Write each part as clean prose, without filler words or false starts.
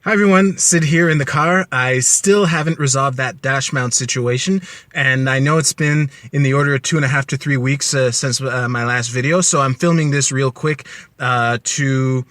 Hi everyone, Sid here in the car. I still haven't resolved that dash mount situation, and I know it's been in the order of 2.5 to 3 weeks since my last video, so I'm filming this real quick to,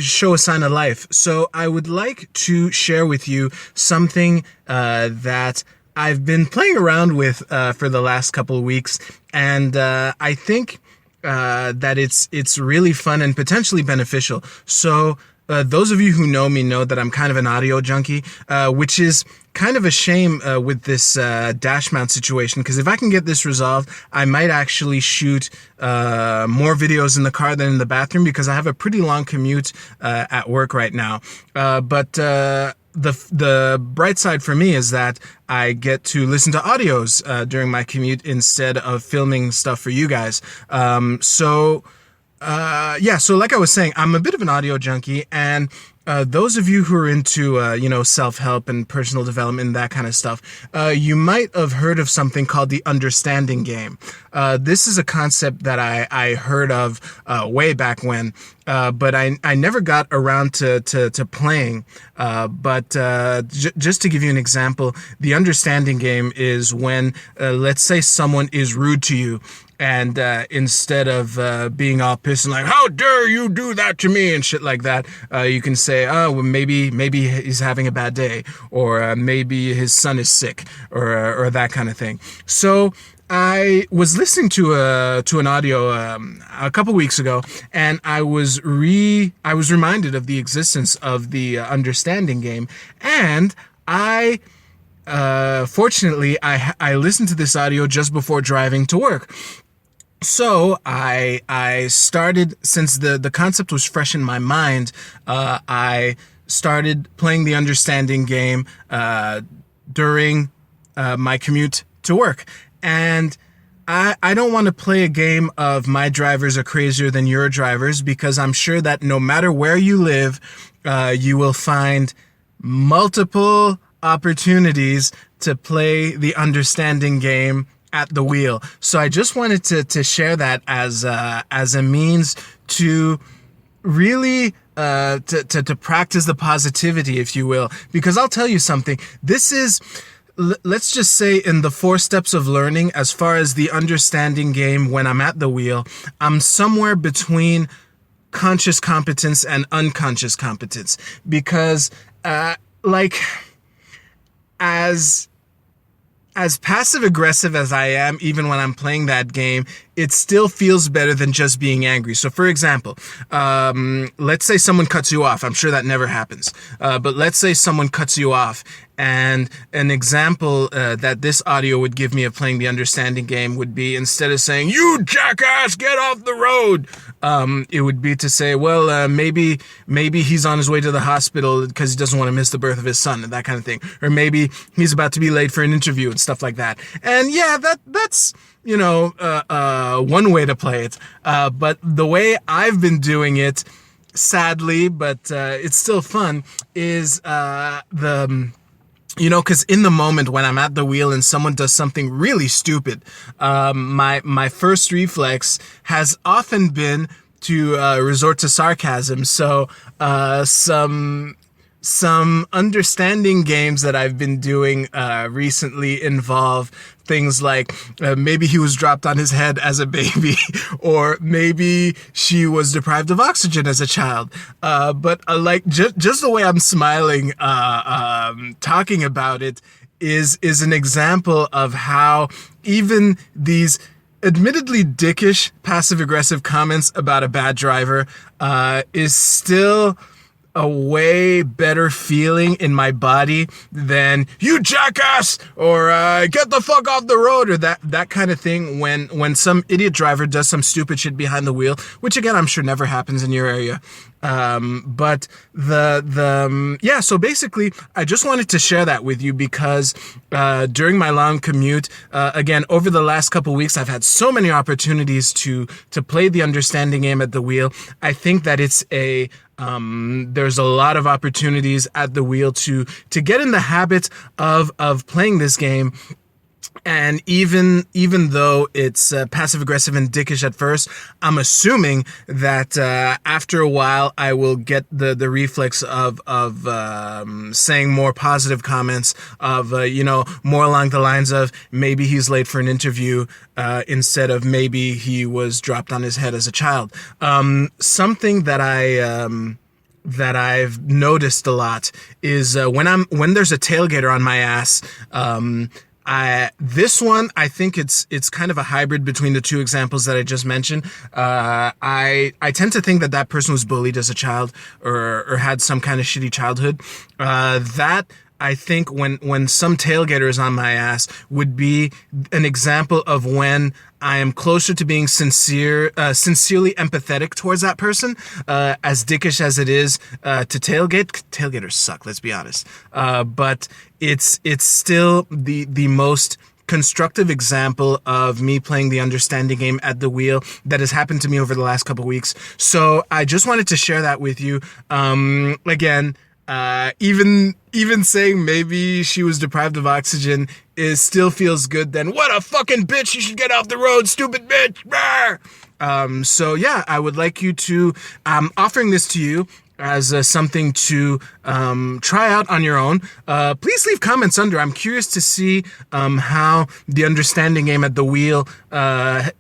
show a sign of life. So I would like to share with you something that I've been playing around with for the last couple of weeks, and I think that it's really fun and potentially beneficial. So those of you who know me know that I'm kind of an audio junkie, which is kind of a shame with this dash mount situation, because if I can get this resolved, I might actually shoot more videos in the car than in the bathroom, because I have a pretty long commute at work right now. But the bright side for me is that I get to listen to audios during my commute instead of filming stuff for you guys. So like I was saying, I'm a bit of an audio junkie, and those of you who are into, self-help and personal development and that kind of stuff, you might have heard of something called the understanding game. This is a concept that I heard of way back when, but I never got around to playing. Just to give you an example, the understanding game is when, let's say someone is rude to you, and instead of being all pissed and like, how dare you do that to me and shit like that, you can say, oh, well, maybe he's having a bad day, or maybe his son is sick, or that kind of thing. So I was listening to an audio a couple weeks ago, and I was reminded of the existence of the understanding game, and fortunately, I listened to this audio just before driving to work. So I started, since the concept was fresh in my mind, I started playing the understanding game during my commute to work. And I don't want to play a game of my drivers are crazier than your drivers, because I'm sure that no matter where you live, you will find multiple opportunities to play the understanding game at the wheel. So I just wanted to share that as a means to really to practice the positivity, if you will, because I'll tell you something. This is, let's just say, in the 4 steps of learning, as far as the understanding game when I'm at the wheel, I'm somewhere between conscious competence and unconscious competence, because as passive aggressive as I am, even when I'm playing that game, it still feels better than just being angry. So for example, let's say someone cuts you off. I'm sure that never happens. But let's say someone cuts you off, and an example that this audio would give me of playing the understanding game would be, instead of saying, "You jackass, get off the road," it would be to say, well, maybe he's on his way to the hospital because he doesn't want to miss the birth of his son, and that kind of thing. Or maybe he's about to be late for an interview and stuff like that. And yeah, that's one way to play it. But the way I've been doing it, sadly, but it's still fun, is because in the moment when I'm at the wheel and someone does something really stupid, my first reflex has often been to resort to sarcasm. So some understanding games that I've been doing recently involve things like maybe he was dropped on his head as a baby, or maybe she was deprived of oxygen as a child. But just the way I'm smiling talking about it is an example of how even these admittedly dickish passive-aggressive comments about a bad driver is still a way better feeling in my body than "you jackass," or "get the fuck off the road," or that kind of thing when some idiot driver does some stupid shit behind the wheel, which again I'm sure never happens in your area. But so basically I just wanted to share that with you, because during my long commute, again, over the last couple weeks, I've had so many opportunities to play the understanding game at the wheel. I think that it's there's a lot of opportunities at the wheel to get in the habit of playing this game And even though it's passive aggressive and dickish at first, I'm assuming that after a while I will get the reflex of saying more positive comments of more along the lines of maybe he's late for an interview instead of maybe he was dropped on his head as a child. Something that I've noticed a lot is when there's a tailgater on my ass. This one, I think it's kind of a hybrid between the two examples that I just mentioned. I tend to think that person was bullied as a child or had some kind of shitty childhood. That I think when some tailgater is on my ass would be an example of when I am closer to being sincerely empathetic towards that person, as dickish as it is to tailgate. Tailgaters suck, let's be honest. But it's still the most constructive example of me playing the understanding game at the wheel that has happened to me over the last couple weeks. So I just wanted to share that with you. Again, even saying maybe she was deprived of oxygen still feels good. Then what a fucking bitch! You should get off the road, stupid bitch. So yeah, I would like you to offering this to you as something to try out on your own. Please leave comments under. I'm curious to see how the understanding game at the wheel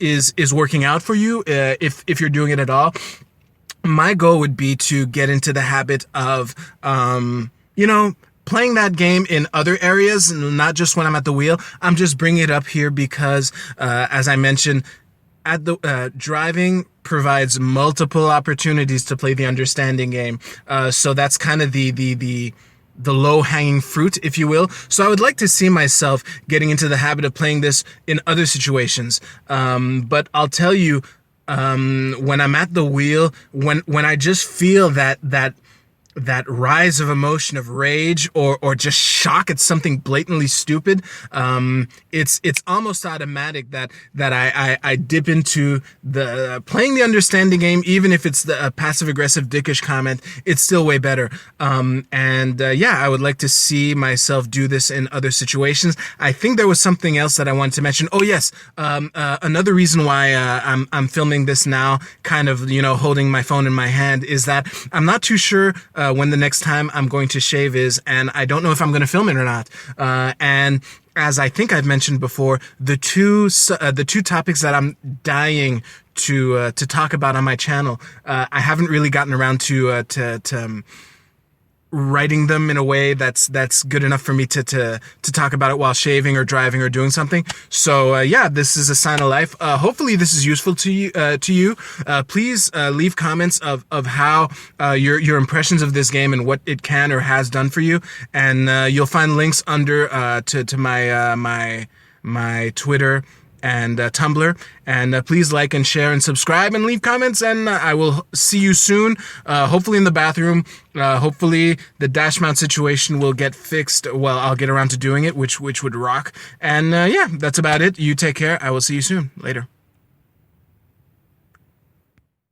is working out for you, if you're doing it at all. My goal would be to get into the habit of, playing that game in other areas, not just when I'm at the wheel. I'm just bringing it up here because, as I mentioned, at the driving provides multiple opportunities to play the understanding game. So that's kind of the low-hanging fruit, if you will. So I would like to see myself getting into the habit of playing this in other situations. But I'll tell you, when I'm at the wheel, when I just feel that rise of emotion of rage or just shock at something blatantly stupid, it's almost automatic that I dip into the playing the understanding game. Even if it's the passive aggressive dickish comment, it's still way better. I would like to see myself do this in other situations. I think there was something else that I wanted to mention. Oh yes, another reason why I'm filming this now, kind of holding my phone in my hand, is that I'm not too sure when the next time I'm going to shave is, and I don't know if I'm going to film it or not. And as I think I've mentioned before, the two topics that I'm dying to talk about on my channel, I haven't really gotten around to writing them in a way that's good enough for me to talk about it while shaving or driving or doing something. So this is a sign of life. Hopefully this is useful to you. Please leave comments of how your impressions of this game and what it can or has done for you, and you'll find links under to my Twitter and Tumblr. And please like and share and subscribe and leave comments, and I will see you soon, hopefully in the bathroom. Hopefully the dash mount situation will get fixed. Well, I'll get around to doing it, which would rock. And that's about it. You take care. I will see you soon. Later.